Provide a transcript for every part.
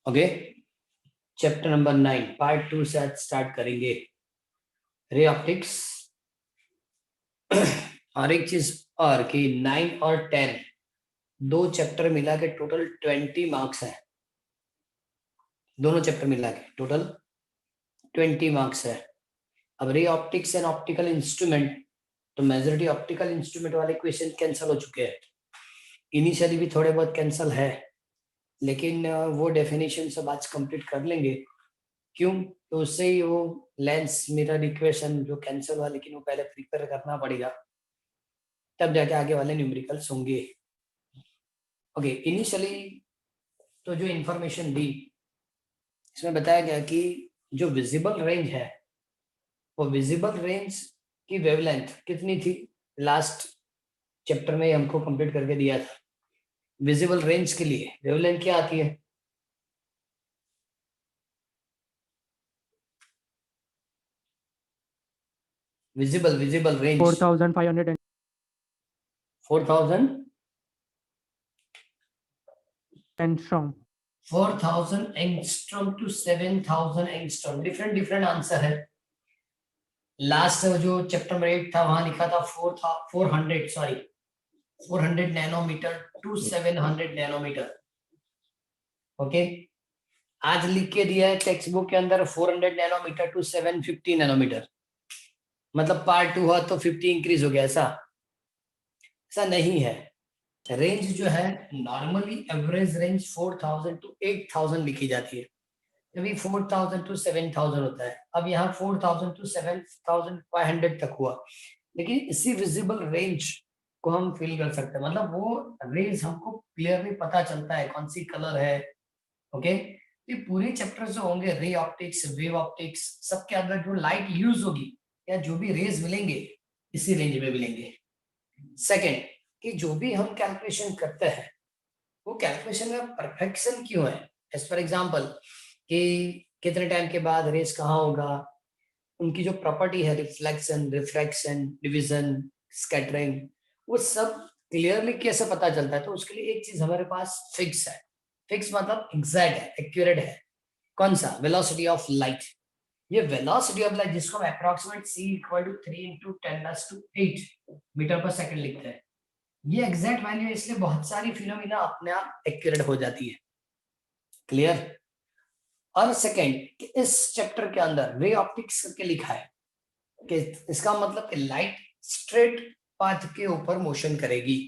Okay, chapter number 9 part 2 से आज start करेंगे रे ऑप्टिक्स। और एक चीज और कि 9 और 10 दो चैप्टर मिला के टोटल 20 मार्क्स है। दोनों चैप्टर मिला के टोटल 20 मार्क्स है। अब ray optics and optical instrument, तो मेजॉरिटी ऑप्टिकल इंस्ट्रूमेंट वाले क्वेश्चन कैंसिल हो चुके हैं। इनिशियली भी थोड़े बहुत कैंसिल है, लेकिन वो डेफिनेशन सब आज कंप्लीट कर लेंगे। क्यों? तो उससे ही वो लेंस मिरर इक्वेशन जो कैंसिल हुआ, लेकिन वो पहले प्रिपेयर करना पड़ेगा, तब जाके आगे वाले न्यूमेरिकल्स होंगे। ओके, इनिशियली तो जो इंफॉर्मेशन दी इसमें बताया गया कि जो विजिबल रेंज है वो विजिबल रेंज की वेवलेंथ कितनी थी। लास्ट चैप्टर में हमको कंप्लीट करके दिया था। विजिबल रेंज के लिए वेवलेंथ क्या आती है? Visible range 4500 4000 angstrom 4000 angstrom to 7000 angstrom. Different answer है। लास्ट जो चैप्टर नंबर 8 था वहां लिखा था 400 नैनोमीटर टू 700 नैनोमीटर। ओके, आज लिख के दिया है टेक्स्ट बुक के अंदर 400 नैनोमीटर टू 750 नैनोमीटर। मतलब पार्ट 2 हुआ तो 50 इंक्रीज हो गया। ऐसा नहीं है। रेंज जो है नॉर्मली एवरेज रेंज 4000 टू 8000 लिखी जाती है, कभी 4000 टू 7000 होता है। अब यहाँ 4000 टू 7500 तक हुआ, लेकिन इसी विजिबल रेंज को हम फील कर सकते हैं। मतलब वो रेंज हमको क्लियरली पता चलता है कौन सी कलर है। ओके, ये पूरे चैप्टर जो होंगे रे ऑप्टिक्स, वेव ऑप्टिक्स, सबके अंदर जो लाइट यूज होगी या जो भी रेज मिलेंगे इसी रेंज में मिलेंगे। सेकेंड, कि जो भी हम कैलकुलेशन करते हैं वो कैलकुलेशन में परफेक्शन क्यों है। एज फॉर एग्जाम्पल कि कितने टाइम के बाद रेस कहाँ होगा, उनकी जो प्रॉपर्टी है रिफ्लेक्शन, रिफ्रैक्शन, डिवीजन, स्कैटरिंग, वो सब क्लियरली कैसे पता चलता है। तो उसके लिए एक चीज हमारे पास फिक्स है। फिक्स मतलब एग्जैक्ट है, एक्यूरेट है। कौन सा? Velocity of light. ये वेलोसिटी ऑफ लाइट जिसको हम approximate c equal to 3 into 10⁻⁸ metre पर सेकंड लिखते हैं, ये एग्जैक्ट वैल्यू है। इसलिए बहुत सारी फिनोमिना अपने आप एक्यूरेट हो जाती है। क्लियर? और सेकेंड, इस चैप्टर के अंदर रे ऑप्टिक्स करके लिखा है कि इसका मतलब कि लाइट स्ट्रेट पाथ के ऊपर मोशन करेगी।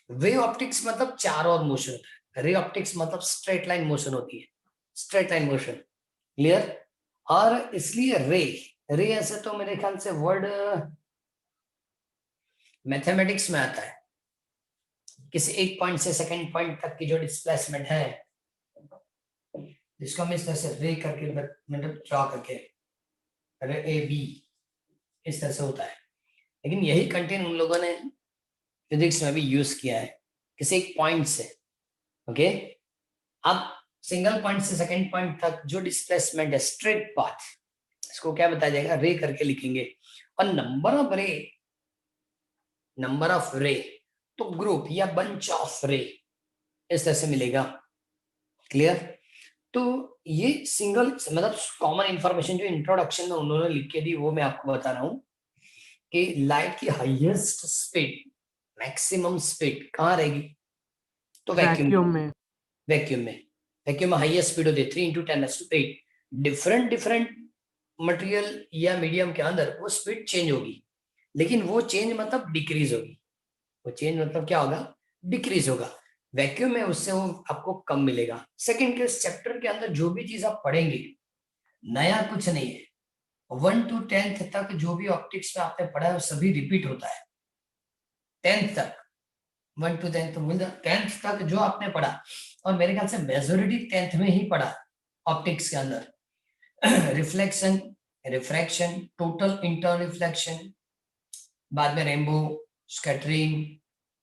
वे ऑप्टिक्स मतलब चारों ओर मोशन होता है। रे ऑप्टिक्स मतलब स्ट्रेट लाइन मोशन होती है, स्ट्रेट लाइन मोशन। क्लियर? और इसलिए रे रे ऐसे तो मेरे ख्याल से वर्ड मैथमेटिक्स में आता है। किसी एक पॉइंट से सेकंड पॉइंट तक की जो डिस्प्लेसमेंट है, जिसको हम इस तरह से रे करके मतलब ड्रॉ करके रे ए बी इस तरह से होता है। लेकिन यही कंटेंट उन लोगों ने फिजिक्स में भी यूज किया है किसी एक पॉइंट से। ओके, अब सिंगल पॉइंट से सेकंड पॉइंट तक जो डिस्प्लेसमेंट है स्ट्रेट पाथ, इसको क्या बताया जाएगा? रे करके लिखेंगे। और नंबर ऑफ रे तो ग्रुप या बंच ऑफ रे इस तरह से मिलेगा। क्लियर? तो ये सिंगल मतलब कॉमन इंफॉर्मेशन जो इंट्रोडक्शन में उन्होंने लिख के दी वो मैं आपको बता रहा हूं कि लाइट की हाईएस्ट स्पीड, मैक्सिमम स्पीड कहाँ रहेगी? तो वैक्यूम में वैक्यूम में हाईएस्ट स्पीड होती है 3 इंटू 10⁸ डिफरेंट मटेरियल या मीडियम के अंदर वो स्पीड चेंज होगी, लेकिन वो चेंज मतलब डिक्रीज होगी। वो चेंज मतलब क्या होगा? डिक्रीज होगा। वैक्यूम में उससे वो आपको कम मिलेगा। सेकंड के चैप्टर के अंदर जो भी चीज आप पढ़ेंगे नया कुछ नहीं है। 1 to 10th तक जो भी ऑप्टिक्स में आपने पढ़ा है वो सभी रिपीट होता है। 10th तक 1 to 10th मतलब 10th तक जो आपने पढ़ा, और मेरे ख्याल से मेजोरिटी 10th में ही पढ़ा ऑप्टिक्स के अंदर। Reflection, refraction, total inter reflection, बाद में रेनबो, स्कैटरिंग।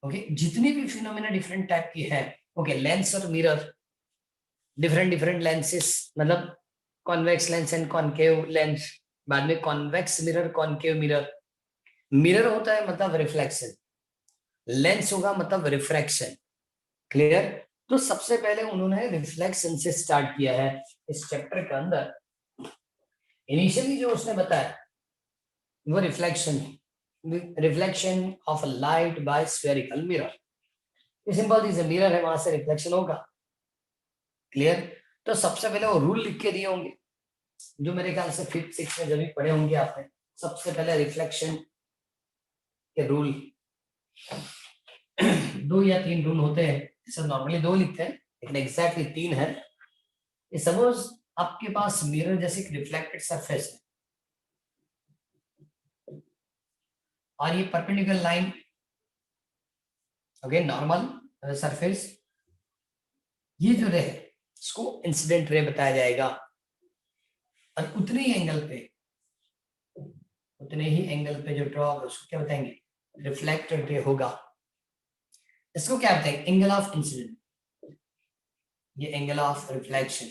ओके, जितनी भी फिनोमेना डिफरेंट टाइप की है। ओके, लेंस और मिरर, डिफरेंट लेंसेस मतलब convex lens and concave lens, बाद में convex mirror, concave mirror. Mirror होता है मतलब रिफ्लेक्शन, लेंस होगा मतलब रिफ्रैक्शन। क्लियर? तो सबसे पहले उन्होंने रिफ्लेक्शन से स्टार्ट किया है इस चैप्टर के अंदर। इनिशियली जो उसने बताया वो reflection of light by spherical mirror. Simple is mirror है, वहां से रिफ्लेक्शन होगा। क्लियर? तो सबसे पहले वो रूल लिख के दिए होंगे, जो मेरे ख्याल से 5th 6th में जब भी पढ़े होंगे आपने। सबसे पहले रिफ्लेक्शन के रूल 2 या 3 रूल होते हैं, ऐसे नॉर्मली 2 लिखते हैं लेकिन एग्जैक्टली 3 है। सपोज आपके पास मिरर जैसे एक रिफ्लेक्टेड सरफेस है और ये perpendicular line, okay, normal surface, ये जो रे है इसको इंसिडेंट रे बताया जाएगा। और उतने ही एंगल पे जो ड्रॉ होगा उसको क्या बताएंगे? रिफ्लेक्टेड रे होगा। इसको क्या बताएंगे? एंगल ऑफ इंसिडेंट, ये angle of reflection.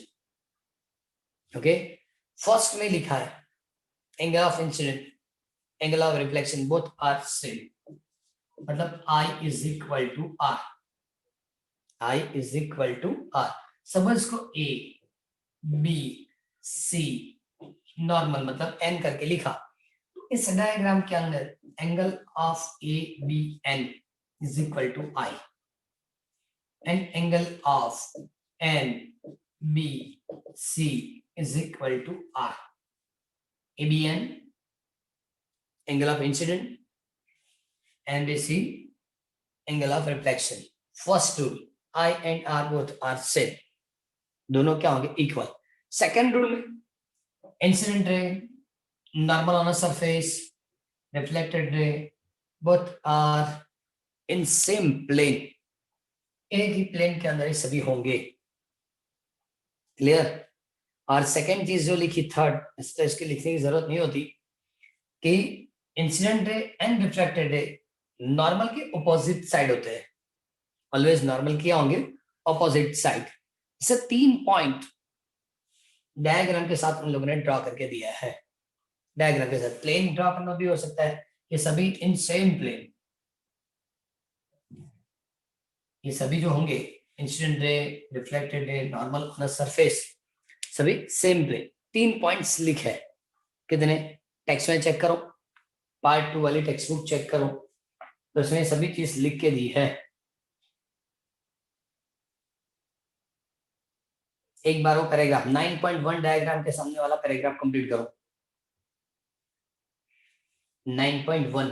Okay, first में लिखा है angle of incident, angle of reflection both are same, मतलब I is equal to R, I is equal to R. समझ को A B C नॉर्मल मतलब N करके लिखा। तो इस डायग्राम के अंदर angle of A B N is equal to I and angle of N B C is equal to R। ABN angle of incident, NBC angle of reflection। First rule, I and R both are same, दोनों क्या होंगे? Equal. Second rule में incident ray normal on a surface, reflected ray both are in same plane, एक ही plane के अंदर ही सभी होंगे। क्लियर? और सेकेंड चीज जो लिखी थर्ड, तो इसकी लिखने की जरूरत नहीं होती कि incident ray and reflected ray normal के ऑपोजिट साइड होते हैं। ऑलवेज नॉर्मल क्या होंगे? Opposite side. इसे 3 पॉइंट डायग्राम के साथ उन लोगों ने ड्रॉ करके दिया है। डायग्राम के साथ प्लेन ड्रॉ करना भी हो सकता है, ये सभी इन सेम प्लेन, ये सभी जो होंगे incident ray, reflected ray, normal on a surface, सभी सेम प्लेन। 3 पॉइंट्स लिखे हैं। कितने? टेक्स्ट में चेक करो, पार्ट 2 वाली टेक्स्ट बुक चेक करो, तो उसमें सभी चीज लिख के दी है। एक बार वो पैराग्राफ 9.1 डायग्राम के सामने वाला पैराग्राफ कंप्लीट करो। 9.1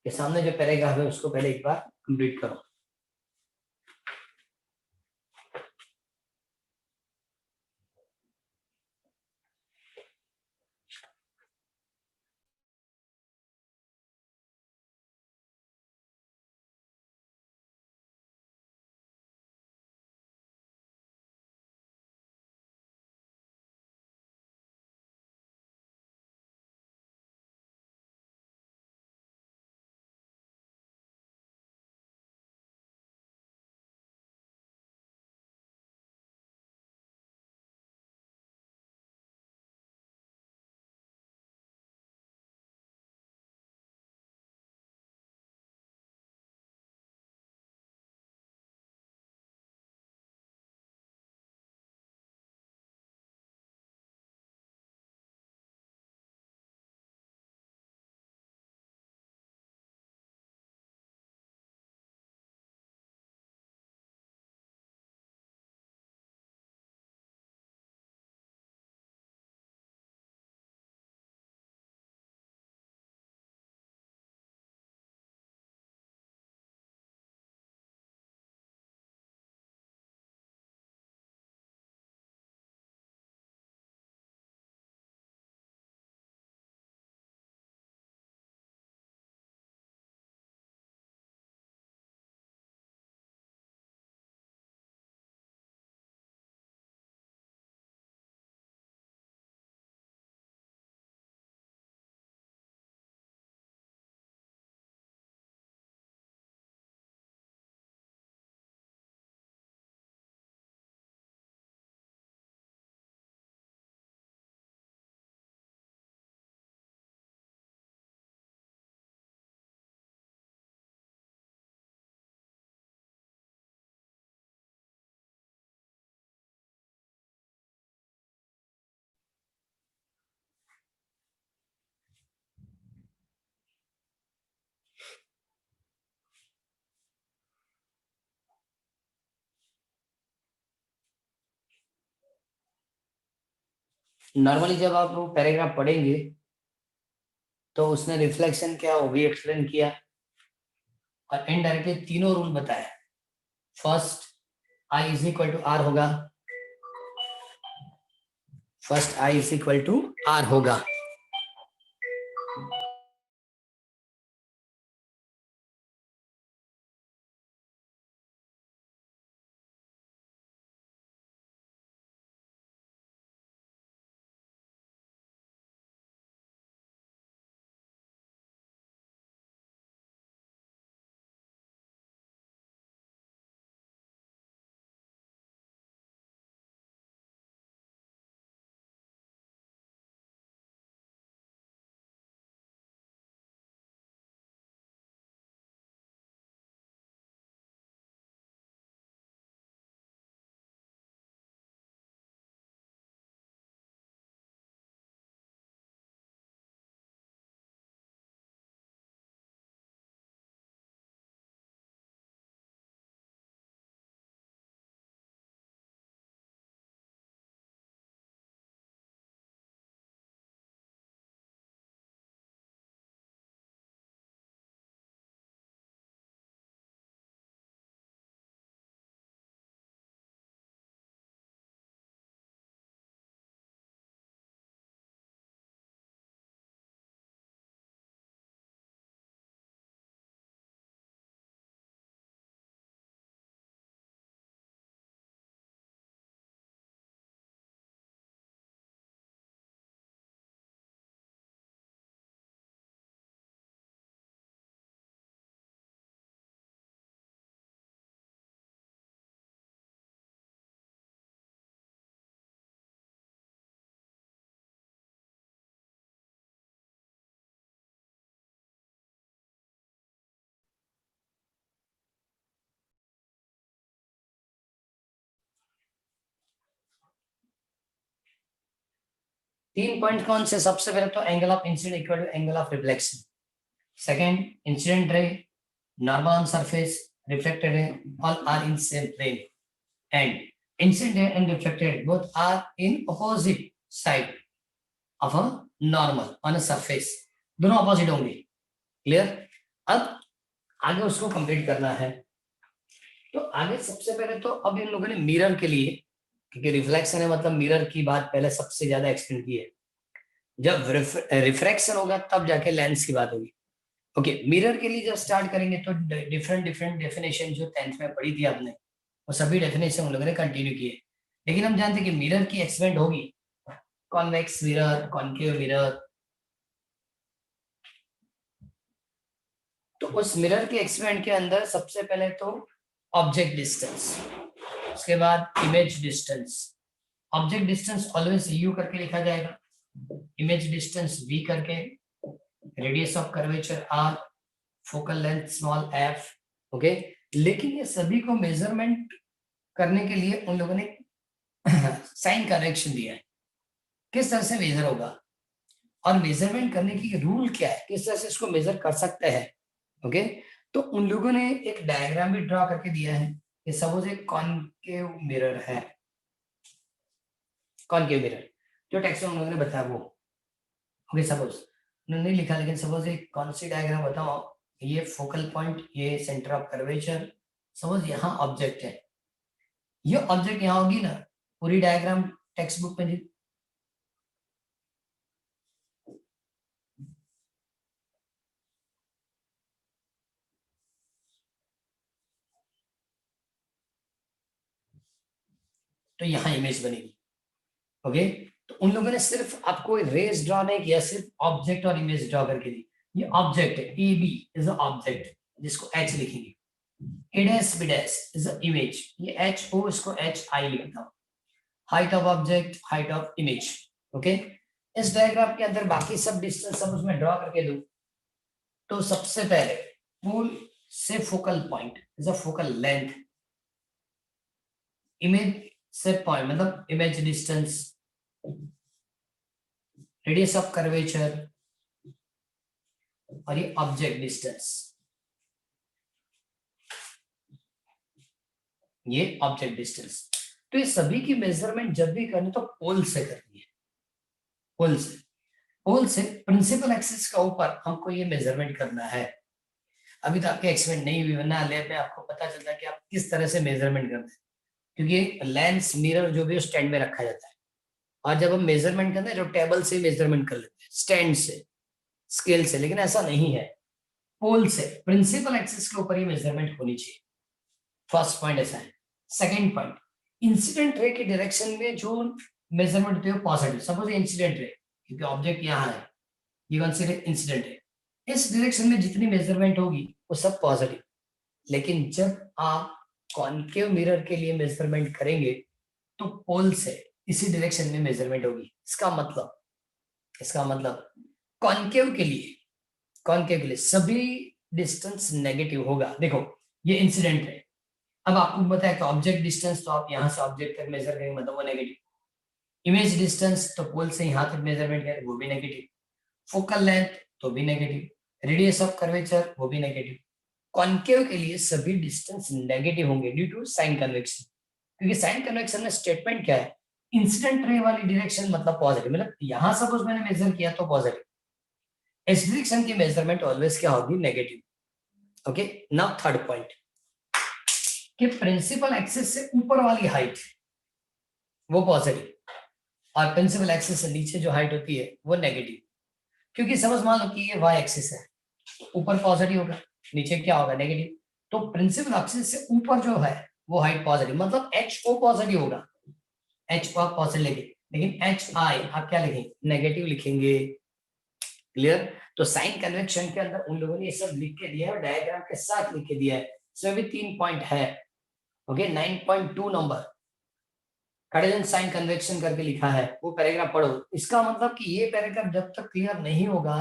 के सामने जो पैराग्राफ है उसको पहले एक बार कंप्लीट करो। नॉर्मली जब आप वो पैराग्राफ पढ़ेंगे तो उसने रिफ्लेक्शन क्या वो भी एक्सप्लेन किया और इनडायरेक्टली तीनों रूल बताया। First I is equal to R होगा, first I is equal to R होगा। तीन पॉइंट कौन से? सबसे पहले तो angle of incident equal to angle of reflection, second incident ray normal on surface, reflected ray all are in same plane, and incident ray and reflected both are in opposite side of a normal on a surface, दोनों opposite होंगे। Clear? अब आगे उसको complete करना है। तो आगे सबसे पहले तो अब इन लोगों ने मिरर के लिए, क्योंकि रिफ्लेक्शन है मतलब मिरर की बात पहले सबसे ज्यादा एक्सप्लेन की है। जब रिफ्रैक्शन होगा तब जाके लेंस की बात होगी। ओके, मिरर के लिए जब स्टार्ट करेंगे तो डिफरेंट डिफरेंट डेफिनेशन जो 10th में पढ़ी थी आपने, वो सभी डेफिनेशन उन लोगों ने कंटिन्यू किए। लेकिन हम जानते हैं कि मिरर की एक्सपेंड होगी, कॉन्वेक्स मिरर, कॉन्केव मिरर। तो उस मिरर के एक्सपेंड के अंदर सबसे पहले तो ऑब्जेक्ट डिस्टेंस, उसके बाद image distance. Object distance always you करके लिखा जाएगा, इमेज डिस्टेंस v करके, radius of curvature r, focal length small f। Okay, लेकिन ये सभी को मेजरमेंट करने के लिए उन लोगों ने साइन कन्वेंशन दिया है, किस तरह से मेजर होगा और मेजरमेंट करने की रूल क्या है, किस तरह से इसको मेजर कर सकते हैं। ओके, तो उन लोगों ने एक डायग्राम भी ड्रॉ करके दिया है कि सपोज एक कॉनकेव मिरर है, कॉनकेव मिरर जो टेक्स्ट में उन लोगों ने बताया वो। ओके, सपोज उन्होंने नहीं लिखा, लेकिन सपोज एक कौन सी डायग्राम बताओ, ये फोकल पॉइंट, ये सेंटर ऑफ कर्वेचर, सपोज यहाँ ऑब्जेक्ट है, ये ऑब्जेक्ट यहाँ होगी ना, पूरी डायग्राम टेक्स्ट बुक में तो यहाँ इमेज बनेगी। ओके, तो उन लोगों ने सिर्फ आपको रेस ड्रॉ नहीं किया, सिर्फ ऑब्जेक्ट और इमेज ड्रॉ करके दी। ये ऑब्जेक्ट है, ए बी इज ऑब्जेक्ट जिसको एच लिखेंगे, A dash B dash is image, ये एच ओ इसको एच आई लिखता हूँ, height of object, height of image. Okay, इस डायग्राम के अंदर बाकी सब डिस्टेंस सब उसमें ड्रॉ करके दो। तो सबसे पहले पूल से focal point is a focal length, image से पॉइंट मतलब image distance, radius of curvature और ये ऑब्जेक्ट डिस्टेंस, ये ऑब्जेक्ट डिस्टेंस। तो ये सभी की मेजरमेंट जब भी करनी तो पोल से करनी है। पोल से प्रिंसिपल एक्सिस का ऊपर हमको ये मेजरमेंट करना है। अभी तो आपके एक्सपेरिमेंट नहीं हुई, वरना लैब में आपको पता चलता है कि आप किस तरह से मेजरमेंट करते हैं, क्योंकि लेंस मिरर जो भी स्टैंड में रखा जाता है, और जब हम मेजरमेंट करते हैं तो टेबल से मेजरमेंट कर लेते हैं, स्टैंड से, स्केल से, लेकिन ऐसा नहीं है। पोल से प्रिंसिपल एक्सिस के ऊपर ही मेजरमेंट होनी चाहिए। फर्स्ट पॉइंट ऐसा है। सेकंड पॉइंट, इंसिडेंट रे की डायरेक्शन में जो मेजरमेंट होती है पॉजिटिव। सपोज इंसिडेंट रे, क्योंकि ऑब्जेक्ट यहाँ है, ये कंसीडर इंसिडेंट है, इस डायरेक्शन में जितनी मेजरमेंट होगी वो सब पॉजिटिव। लेकिन जब आप कॉनकेव मिरर के लिए मेजरमेंट करेंगे तो पोल से इसी डायरेक्शन में मेजरमेंट होगी। इसका मतलब कॉनकेव के लिए सभी डिस्टेंस नेगेटिव होगा। देखो ये इंसिडेंट है, अब आपको पता है कि ऑब्जेक्ट डिस्टेंस तो आप यहाँ से ऑब्जेक्ट तक मेजर करेंगे, मतलब वो नेगेटिव। इमेज डिस्टेंस तो पोल से यहाँ तक मेजरमेंट करें, वो भी नेगेटिव। फोकल लेंथ तो भी नेगेटिव। रेडियस ऑफ कर्वेचर वो भी नेगेटिव। कॉनकेव के लिए सभी डिस्टेंस नेगेटिव होंगे ड्यू टू साइन कन्वेक्शन, क्योंकि साइन कन्वेक्शन में स्टेटमेंट क्या है, इंसिडेंट रे वाली डायरेक्शन मतलब पॉजिटिव, मतलब यहां सपोज मैंने मेजर किया तो पॉजिटिव, इस डायरेक्शन की मेजरमेंट ऑलवेज क्या होगी, negative. Okay, now third point, कि प्रिंसिपल एक्सिस से ऊपर वाली हाइट वो पॉजिटिव, और प्रिंसिपल एक्सिस से नीचे जो हाइट होती है वो नेगेटिव। क्योंकि समझ मान लो कि ये वाई एक्सिस है, ऊपर पॉजिटिव होगा, नीचे क्या होगा, नेगेटिव। तो प्रिंसिपल एक्सिस से ऊपर जो है वो हाइट पॉजिटिव, मतलब एच ओ पॉजिटिव होगा, एच को आप पॉजिटिव लिखेंगे, लेकिन एच आई आप क्या लिखेंगे, नेगेटिव लिखेंगे। क्लियर। तो साइन कन्वेक्शन के अंदर उन लोगों ने ये सब लिख के दिया है और डायग्राम के साथ लिख के दिया है। इसमें भी 3 पॉइंट है। Okay, 9.2 number Cartesian sign convection करके लिखा है, वो पैराग्राफ पढ़ो। इसका मतलब कि ये पैराग्राफ जब तक क्लियर नहीं होगा,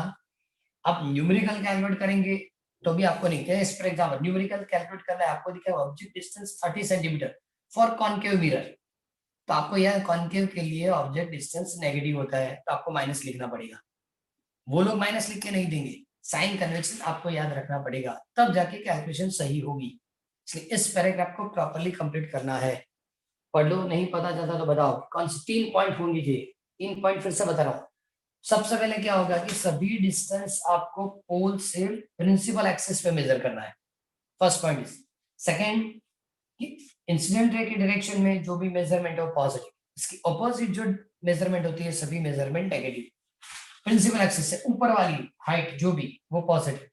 आप न्यूमेरिकल कैलकुलेट करेंगे तो भी आपको नहीं है। फॉर एग्जांपल न्यूमेरिकल कैलकुलेट करना है, आपको दिखा object distance 30 centimetre for concave mirror, तो आपको यह कॉनकेव के लिए ऑब्जेक्ट डिस्टेंस नेगेटिव होता है, तो आपको माइनस लिखना पड़ेगा। वो लोग माइनस लिख के नहीं देंगे, साइन कन्वेक्शन आपको याद रखना पड़ेगा, तब जाके कैलकुलेशन सही होगी। इसलिए इस पैराग्राफ को प्रॉपर्ली कंप्लीट करना है। पढ़ लो, नहीं पता चलता तो बताओ कौन से 3 पॉइंट होंगे। ये 3 पॉइंट फिर से बता रहा हूँ। सबसे पहले क्या होगा कि सभी डिस्टेंस आपको पोल से प्रिंसिपल एक्सिस पे मेजर करना है, first point is. Second, incident रे की डायरेक्शन में जो भी मेजरमेंट हो पॉजिटिव, इसकी ऑपोजिट जो मेजरमेंट होती है सभी मेजरमेंट नेगेटिव। प्रिंसिपल एक्सिस से ऊपर वाली हाइट जो भी वो पॉजिटिव,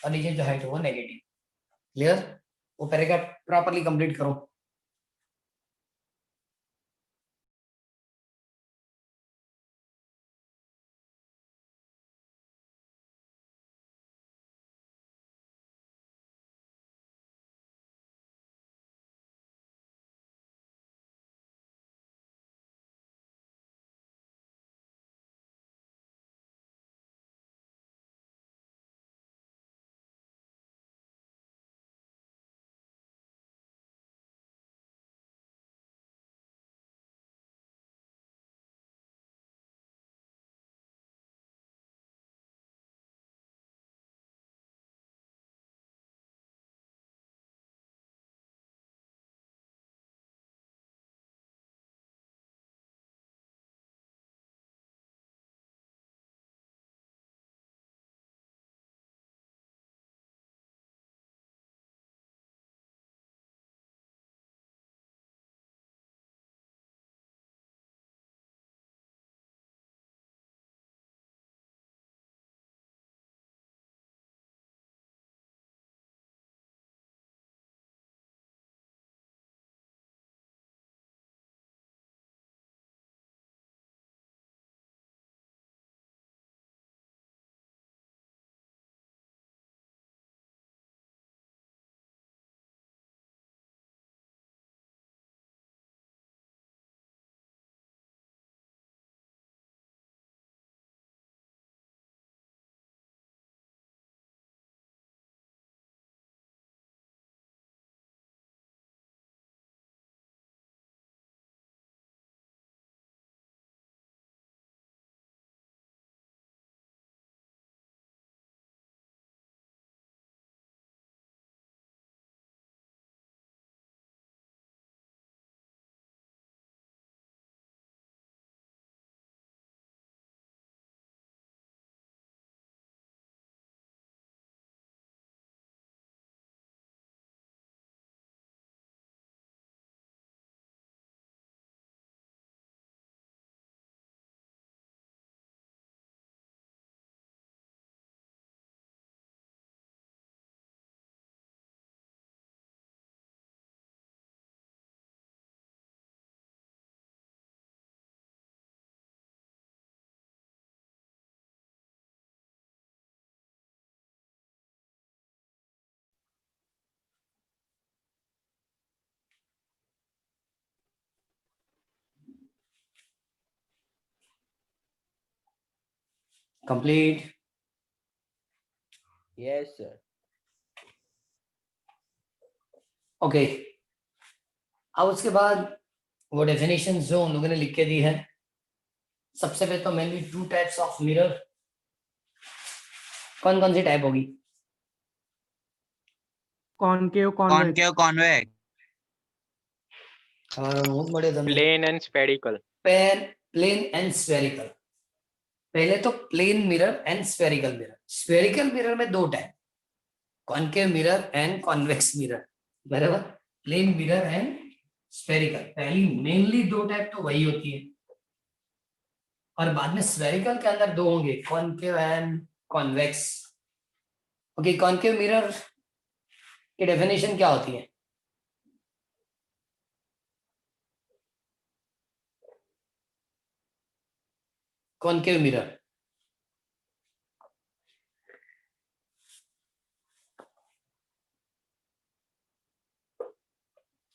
और नीचे जो हाइट है वो नेगेटिव। क्लियर। वो पैराग्राफ प्रॉपर्ली कंप्लीट करो। कंप्लीट। Yes, sir. ओके, अब उसके बाद वो डेफिनेशन जो उन लोगों ने लिख के दी है, सबसे पहले तो mainly two types of mirror. कौन कौन सी टाइप होगी? concave, convex, Concave, convex. बहुत बड़े धंधे। Plane and spherical. Plane and spherical. पहले तो plane mirror and spherical mirror. Spherical mirror में दो type, concave mirror and convex mirror, बराबर। प्लेन मिरर एंड स्फेरिकल, पहली मेनली दो टाइप तो वही होती है, और बाद में स्फेरिकल के अंदर दो होंगे, concave and convex. Okay, concave mirror की डेफिनेशन क्या होती है? कॉनकेव मिरर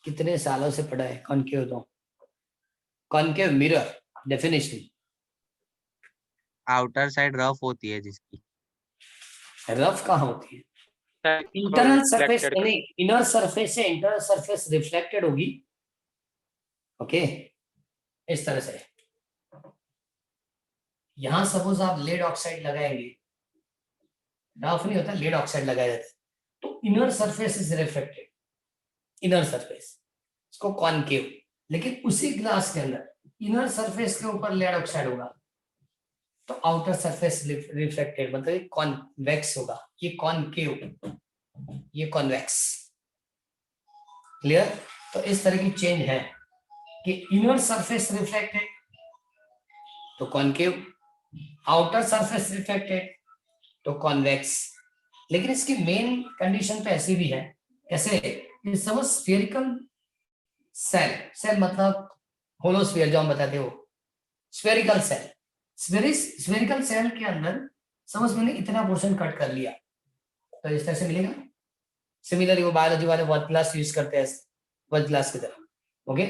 कितने सालों से पढ़ा है कॉनकेव? तो concave mirror definition, outer side rough होती है जिसकी। रफ कहाँ होती है? इंटरनल सरफेस, Reflected यानी इनर सरफेस से इंटरनल सरफेस रिफ्लेक्टेड होगी। ओके, इस तरह से यहां सपोज आप लेड ऑक्साइड लगाएंगे, रफ नहीं होता, लेड ऑक्साइड लगाया जाता है, तो inner surface is reflected, inner surface, इसको कॉनकेव। लेकिन उसी ग्लास के अंदर इनर सरफेस के ऊपर लेड ऑक्साइड होगा, तो आउटर सरफेस रिफ्लेक्टेड, मतलब ये कॉन्वेक्स होगा। ये कॉनकेव, ये कॉन्वेक्स। क्लियर? तो इस तरह की चेंज है कि इनर सरफेस रिफ्लेक्टेड तो कॉनकेव, आउटर सरफेस रिफ्लेक्टेड तो कॉन्वेक्स। लेकिन इसकी मेन कंडीशन तो ऐसी भी है, कैसे? समझ, स्फेरिकल सेल, सेल मतलब होलोस्फीयर जो हम बताते हो, स्फेरिकल सेल, स्फेरिकल सेल के अंदर समझ मैंने इतना पोर्शन कट कर लिया, तो इस तरह से मिलेगा। सिमिलरली वो बायोलॉजी वाले वर्ड ग्लास यूज करते हैं, वर्ड ग्लास की तरह। ओके,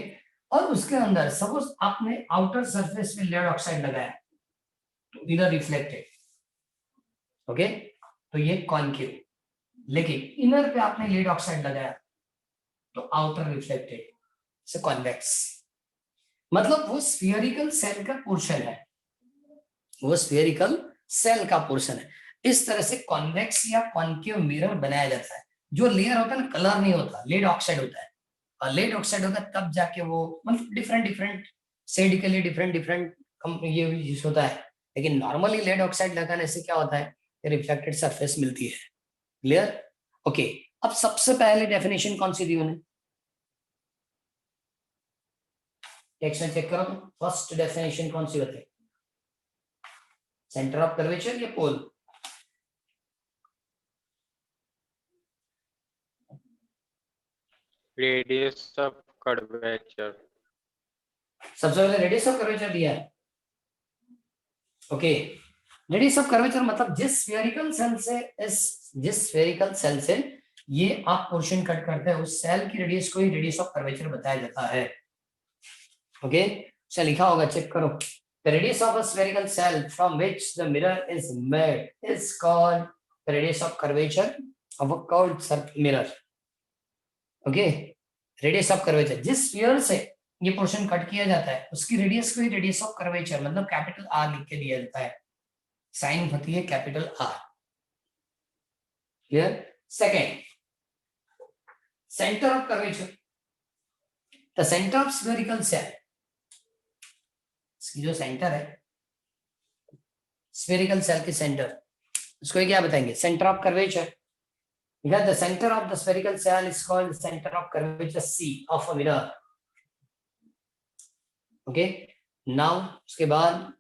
और उसके अंदर सपोज आपने आउटर सरफेस में लेड ऑक्साइड लगाया तो इनर रिफ्लेक्टेड, ओके, तो ये कॉनकेव। लेकिन इनर पे आपने लेड ऑक्साइड लगाया तो आउटर रिफ्लेक्टेड, से कॉन्वेक्स। मतलब वो स्फीयरिकल सेल का पोर्शन है, वो स्फीयरिकल सेल का पोर्शन है। इस तरह से कॉन्वेक्स या कॉनकेव मिरर बनाया जाता है। जो लेयर होता है ना, कलर नहीं होता, लेड ऑक्साइड होता है, और लेड ऑक्साइड होगा तब जाके वो, मतलब डिफरेंट डिफरेंट शेड के लिए डिफरेंट डिफरेंट ये यूज होता है। लेकिन नॉर्मली लेड ऑक्साइड लगाने से क्या होता है, रिफ्लेक्टेड सरफेस मिलती है। क्लियर? ओके, अब सबसे पहले डेफिनेशन कौन सी दी उन्हें? टेक्स्ट में चेक करो तो फर्स्ट डेफिनेशन कौन सी बताई? सेंटर ऑफ कर्वेचर या पोल? Radius of curvature. सबसे पहले रेडियस ऑफ कर्वेचर दिया है। ओके, रेडियस ऑफ कर्वेचर मतलब जिस स्फेरिकल सेल से जिस स्फेरिकल सेल से ये आप पोर्शन कट करते हैं, उस सेल की रेडियस को ही रेडियस ऑफ कर्वेचर बताया जाता है। ओके, से लिखा होगा, चेक करो। The radius of a spherical cell from which the mirror is made is called the radius of curvature of a curved mirror. Okay, radius of curvature, जिस sphere से ये पोर्शन कट किया जाता है उसकी रेडियस को ही radius of curvature मतलब capital R लिख के दिया जाता है, साइन होती है capital R. Clear? Second, centre of curvature, the centre of spherical shell, इसकी जो सेंटर है स्फेरिकल सेल के सेंटर, उसको क्या बताएंगे? Centre of curvature. because the center of the spherical cell is called the center of curvature C of a mirror. Okay, now उसके बाद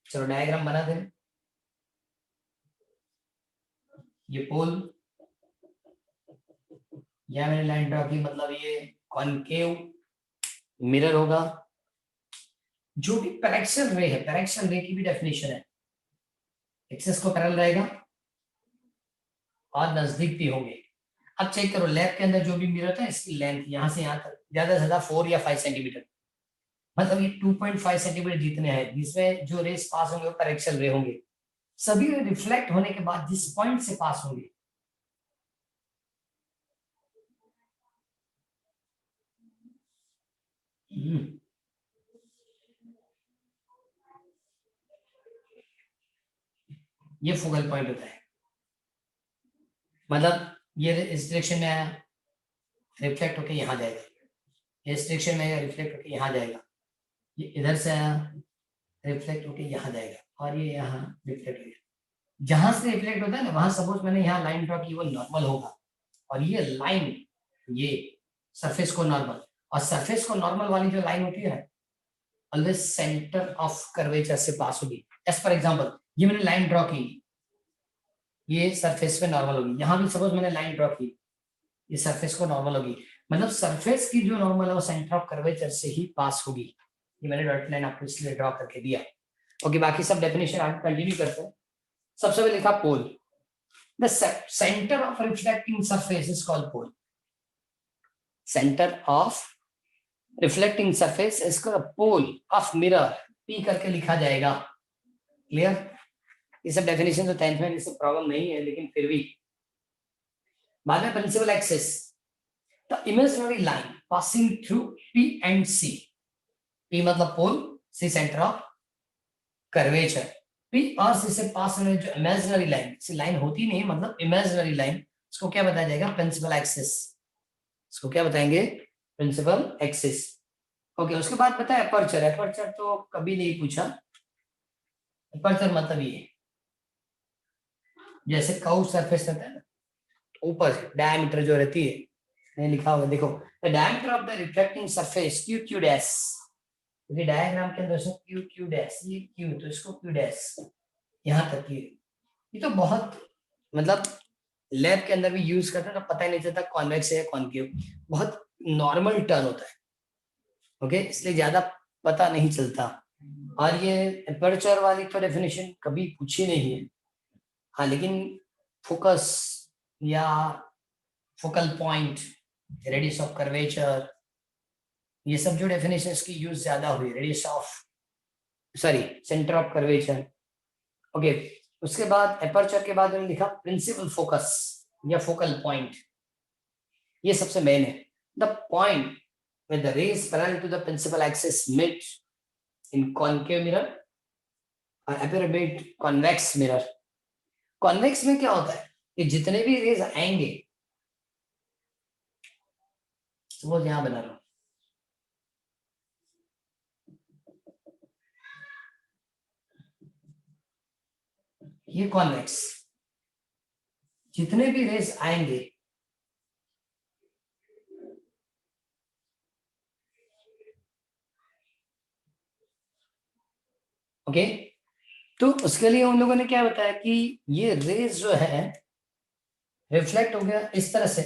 चलो डायग्राम बना दें। ये पोल, यह मैंने लाइन ड्रॉ की, मतलब ये कॉनकेव मिरर होगा। जो भी पैरेक्सियल रे है, पैरेक्सियल रे की भी डेफिनेशन है, एक्सिस को पैरेलल रहेगा और नजदीक भी होंगे। अब चेक करो, लैब के अंदर जो भी मिरर था, इसकी लेंथ यहां से यहां तक ज्यादा से ज्यादा 4 या 5 सेंटीमीटर, मतलब ये 2.5 सेंटीमीटर जितने हैं, जिसमें जो रेस पास होंगे वो पैरेक्सल रे होंगे, सभी रिफ्लेक्ट होने के बाद जिस पॉइंट से पास होंगे, ये फोकल पॉइंट होता है। मतलब ये इस डायरेक्शन में आया, रिफ्लेक्ट होके यहाँ जाएगा, इस डायरेक्शन में आया, रिफ्लेक्ट होके यहाँ जाएगा, ये इधर से आया, रिफ्लेक्ट होके यहाँ जाएगा, और ये यहाँ रिफ्लेक्ट हो गया। जहां से रिफ्लेक्ट होता है ना, वहां सपोज मैंने यहाँ लाइन ड्रॉ की, वो नॉर्मल होगा, और ये लाइन, ये सरफेस को नॉर्मल, और सरफेस को नॉर्मल वाली जो लाइन होती है ऑलवेज सेंटर ऑफ कर्वेचर से पास होगी। एज फॉर एग्जांपल, ये मैंने लाइन ड्रॉ की, ये सरफेस पे नॉर्मल होगी, यहाँ भी सपोज मैंने लाइन ड्रॉ की, ये सरफेस को नॉर्मल होगी, मतलब सरफेस की जो नॉर्मल है वो सेंटर ऑफ कर्वेचर से ही पास होगी। ये मैंने डॉट लाइन आपको इसलिए ड्रॉ करके दिया। ओके, बाकी सब डेफिनेशन आगे कंटिन्यू करते हैं। सबसे पहले लिखा pole, the centre of reflecting surface is called pole. Centre of reflecting surface is called pole of mirror, P करके लिखा जाएगा। क्लियर? ये सब डेफिनेशन तो 10th में इससे प्रॉब्लम नहीं है, लेकिन फिर भी बाद में principal axis, the imaginary line passing through P and C। P मतलब pole, C centre of curvature, P और C से पास होने जो इमेजिनरी लाइन, सी लाइन होती नहीं मतलब इमेजिनरी लाइन, इसको क्या बताया जाएगा? Principal axis. इसको क्या बताएंगे? Principal axis. ओके, उसके बाद पता है एपर्चर। एपर्चर तो कभी नहीं पूछा। एपर्चर मतलब ये जैसे कर्व सरफेस रहता है ना, ऊपर डायमीटर जो रहती है, नहीं लिखा हुआ देखो, the diameter of the reflecting surface Q Q dash, क्योंकि डायग्राम के अंदर से क्यू क्यू डैश, ये क्यू तो इसको क्यू डैश, यहाँ तक ये तो बहुत मतलब लैब के अंदर भी यूज करते हैं तो पता ही नहीं चलता कॉन्वेक्स है या कॉनकेव, बहुत नॉर्मल टर्न होता है। ओके, इसलिए ज्यादा पता नहीं चलता। और ये एपर्चर वाली तो डेफिनेशन कभी पूछी नहीं है। हाँ, लेकिन फोकस या focal point, radius of curvature, ये सब जो डेफिनेशंस की यूज ज्यादा हुई, radius of sorry centre of curvature. Okay, उसके बाद एपर्चर के बाद मैंने लिखा प्रिंसिपल फोकस या फोकल पॉइंट। ये सबसे मेन है, the point with the rays parallel to the principal axis meet in concave mirror or apparabate convex mirror। convex में क्या होता है कि जितने भी रेज आएंगे, सपोज यहां बना रहा हूं, ये कॉन्वेक्स, जितने भी रेज आएंगे ओके, तो उसके लिए उन लोगों ने क्या बताया कि ये रेज जो है रिफ्लेक्ट हो गया इस तरह से,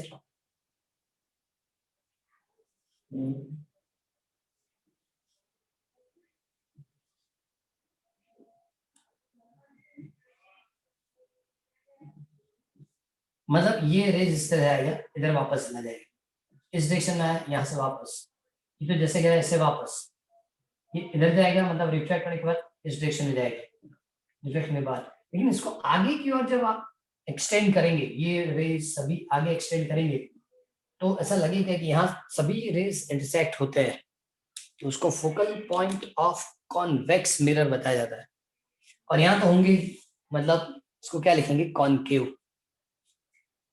मतलब ये रेज इस तरह आएगा, इधर वापस चला जाएगा, इस डायरेक्शन में आया, यहाँ से वापस, ये तो जैसे गया ऐसे वापस, ये इधर जाएगा, मतलब रिफ्लेक्ट होने के बाद इस डायरेक्शन में जाएगा, रिफ्लेक्ट होने के बाद। लेकिन इसको आगे की ओर जब आप एक्सटेंड करेंगे, ये रेज सभी आगे एक्सटेंड करेंगे, तो ऐसा लगेगा कि यहाँ सभी रेज इंटरसेक्ट होते हैं, तो उसको focal point of convex mirror बताया जाता है। और यहाँ तो होंगे, मतलब इसको क्या लिखेंगे? कॉनकेव।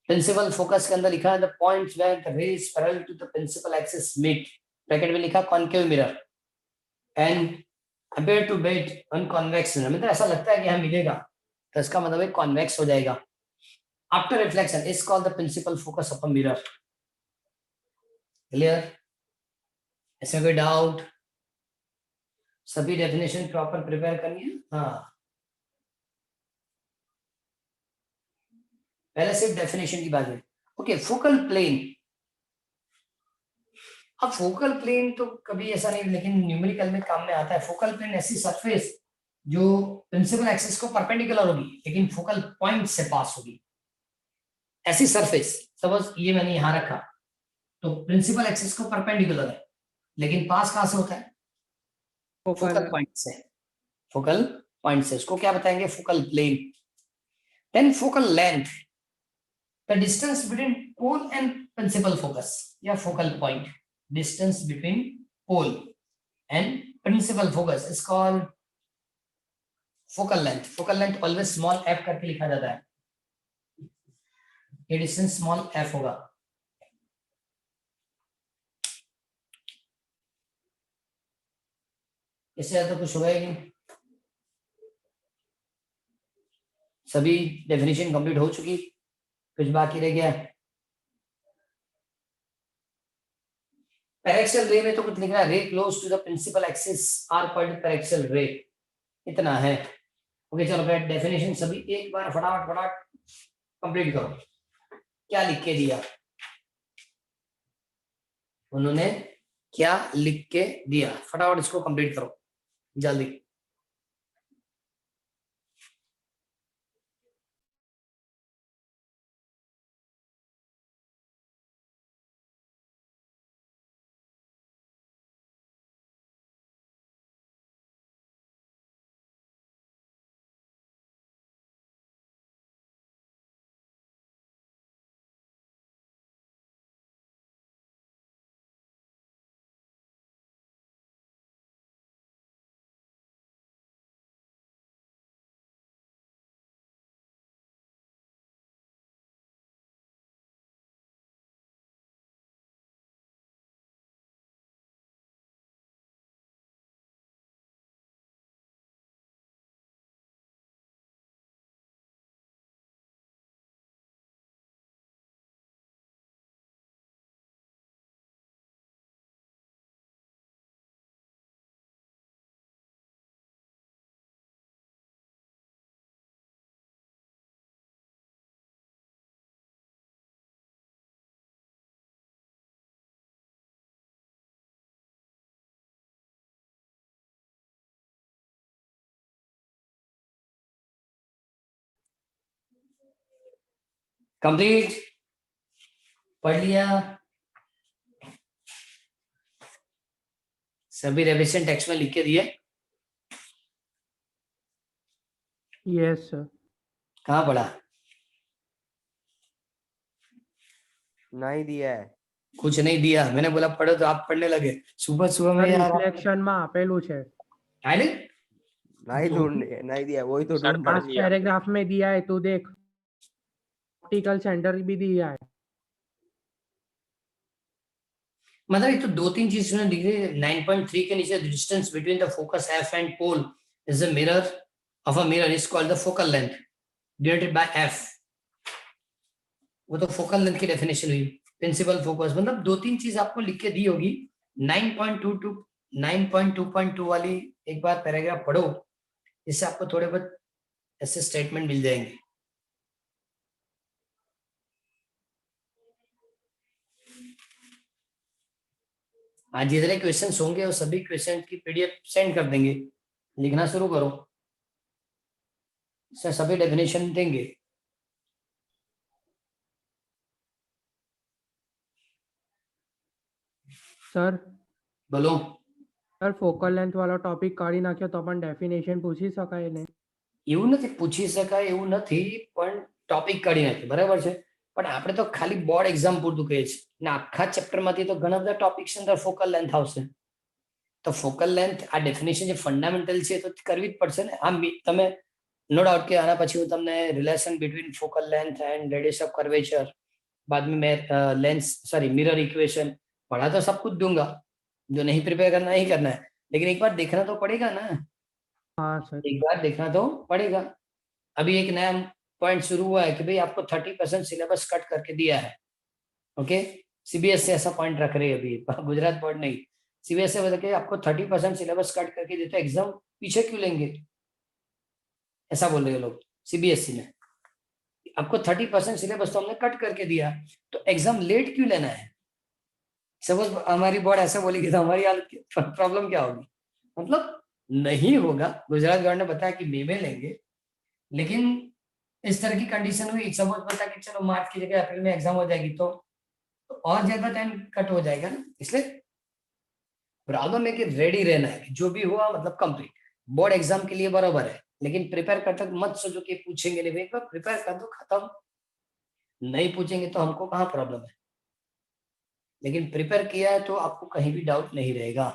प्रिंसिपल फोकस के अंदर लिखा है the points where the rays parallel to the principal axis meet, bracket में लिखा concave mirror and appear to bait on convex mirror, मतलब ऐसा लगता है कि यहाँ मिलेगा, तो इसका मतलब है कॉन्वेक्स हो जाएगा। After reflection is called the principal focus of a mirror. Clear? इसमें कोई डाउट? सभी डेफिनेशन प्रॉपर प्रिपेयर करनी है। हाँ, पहले सिर्फ डेफिनेशन की बात है। Okay, focal plane. अब फोकल प्लेन तो कभी ऐसा नहीं, लेकिन न्यूमेरिकल में काम में आता है। फोकल प्लेन ऐसी सरफेस जो प्रिंसिपल एक्सिस को परपेंडिकुलर होगी लेकिन फोकल पॉइंट से पास होगी, ऐसी सरफेस। सपोज ये मैंने यहां रखा, तो प्रिंसिपल एक्सिस को परपेंडिकुलर है लेकिन पास कहां से होता है? फोकल पॉइंट से, फोकल पॉइंट से उसको क्या बताएंगे, focal plane. Then focal length, the distance between pole and principal focus या focal point, distance between pole and principal focus is called focal length. Focal length always small f करके लिखा जाता है, ये डिस्टेंस स्मॉल f होगा। इससे ज्यादा कुछ होगा ही नहीं। सभी डेफिनेशन कंप्लीट हो चुकी, कुछ बाकी रह गया? पैरेक्सियल रे में तो कुछ लिखना है, ray close to the principal axis are called paraxial ray, इतना है। ओके चलो बैठ, डेफिनेशन सभी एक बार फटाफट फटाफट कंप्लीट करो। क्या लिख के दिया उन्होंने, क्या लिख के दिया, फटाफट इसको कंप्लीट करो जल्दी। कंप्लीट पढ़ लिया सभी, रिविजन टेक्स्ट में लिख के दिए? Yes sir. कहाँ पढ़ा? नहीं दिया है। कुछ नहीं दिया, मैंने बोला पढ़ो तो आप पढ़ने लगे सुबह सुबह में यार। રિફ્લેક્શન માં આપેલું છે, आइले नहीं ढूंढ नहीं दिया, वही तो सर ढूंढ पढ़ रहा लास्ट लिया। पैराग्राफ में दिया है, तू देख, ऑप्टिकल सेंटर भी दिया है। मतलब ये तो दो तीन चीज मैंने लिखी है। 9.3 के नीचे distance between the focus F and pole is the mirror of a mirror is called the focal length denoted by F. वो तो फोकल लेंथ की डेफिनेशन हुई। प्रिंसिपल फोकस मतलब दो तीन चीज आपको लिख के दी होगी। 9.22 9.2.2 वाली एक बार पैराग्राफ पढ़ो, इससे आपको थोड़े बहुत ऐसे स्टेटमेंट मिल जाएंगे। आज जितने क्वेश्चंस होंगे वो सभी क्वेश्चन की पीडीएफ सेंड कर देंगे, लिखना शुरू करो, इससे सभी डेफिनेशन देंगे। સર બોલો। સર ફોકલ લેન્થ વાળો ટોપિક કાઢી નાખ્યો તો પણ ડેફિનેશન પૂછી શકાય ને? એવું નથી પૂછી શકાય એવું નથી, પણ ટોપિક કાઢી નાખે બરાબર છે, પણ આપણે તો ખાલી બોર્ડ એક્ઝામ પૂરતું કહીએ છીએ ને આખા ચેપ્ટરમાંથી તો ઘણા બધા ટોપિક્સ અંદર ફોકલ લેન્થ આવશે। તો ફોકલ લેન્થ આ ડેફિનેશન જે ફંડામેન્ટલ છે તો કરવી જ પડશે ને। આમ તમે नो डाउट કે આના પછી હું તમને relation between focal length and radius of curvature, बाद में मैं लेंस सॉरी मिरर इक्वेशन पढ़ा तो सब कुछ दूंगा, जो नहीं प्रिपेयर करना नहीं करना है, लेकिन एक बार देखना तो पड़ेगा ना, हाँ सर। एक बार देखना तो पड़ेगा। अभी एक नया पॉइंट शुरू हुआ है कि भाई आपको 30% सिलेबस कट करके दिया है। ओके, सीबीएसई ऐसा पॉइंट रख रही है अभी, गुजरात बोर्ड नहीं, सीबीएसई बता के आपको 30% सिलेबस कट करके देते, एग्जाम पीछे क्यों लेंगे, ऐसा बोल रहे हैं लोग सीबीएसई में। आपको 30% सिलेबस तो हमने कट करके दिया, तो एग्जाम लेट क्यों लेना है। सपोज हमारी बोर्ड ऐसा बोलेगी तो हमारी प्रॉब्लम क्या होगी, मतलब नहीं होगा। गुजरात गवर्नमेंट ने बताया कि मई में लेंगे, लेकिन इस तरह की कंडीशन हुई, सपोज पता कि चलो मार्च की जगह अप्रैल में एग्जाम हो जाएगी तो और ज्यादा टाइम कट हो जाएगा ना, इसलिए प्रॉब्लम है कि रेडी रहना है कि जो भी हुआ मतलब कंप्लीट, बोर्ड एग्जाम के लिए बराबर है, लेकिन प्रिपेयर करते वक्त मत सोचो कि पूछेंगे नहीं, एक बार प्रिपेयर कर दो, खत्म। नहीं पूछेंगे तो हमको कहाँ प्रॉब्लम है, लेकिन प्रिपेयर किया है तो आपको कहीं भी डाउट नहीं रहेगा।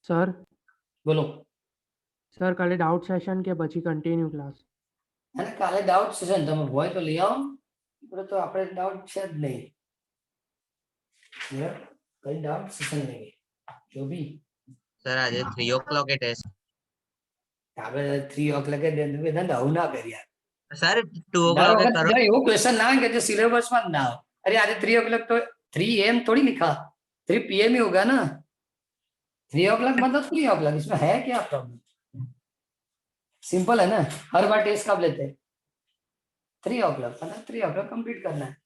સર બોલો સર કાલે ડાઉટ સેશન કે પછી કન્ટિન્યુ ક્લાસ? અને કાલે ડાઉટ સેશન તમે હોય તો લઈ આવો, બરાબર, તો આપણે ડાઉટ છે જ નહીં, બરાબર? કઈ ડાઉટ સેશન નહીં, જો બી सर आज 3 o'clock है टेस्ट। આપણે 3 o'clock વેદાંત આવું ના કરીએ યાર। सर 2 દર o'clock વખત करो। એવો ક્વેશ્ચન ના આવે કે જે સિલેબસમાં જ ના આવે। अरे आज 3 o'clock तो 3 AM थोड़ी लिखा, 3 PM ही होगा ना। 3 o'clock मतलब 3 o'clock, इसमें है क्या प्रॉब्लम? सिंपल है ना, हर बार टेस्ट कब लेते हैं? 3 o'clock, मतलब 3 o'clock कंप्लीट करना है।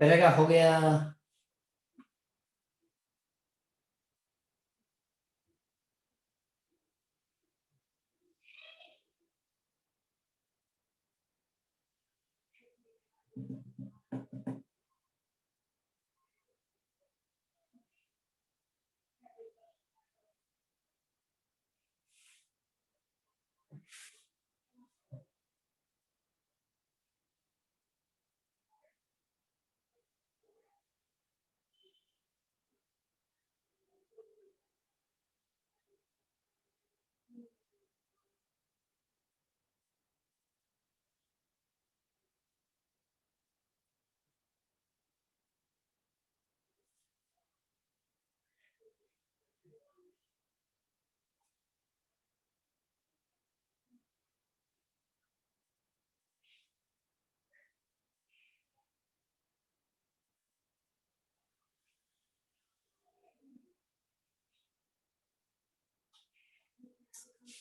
पहले का हो गया,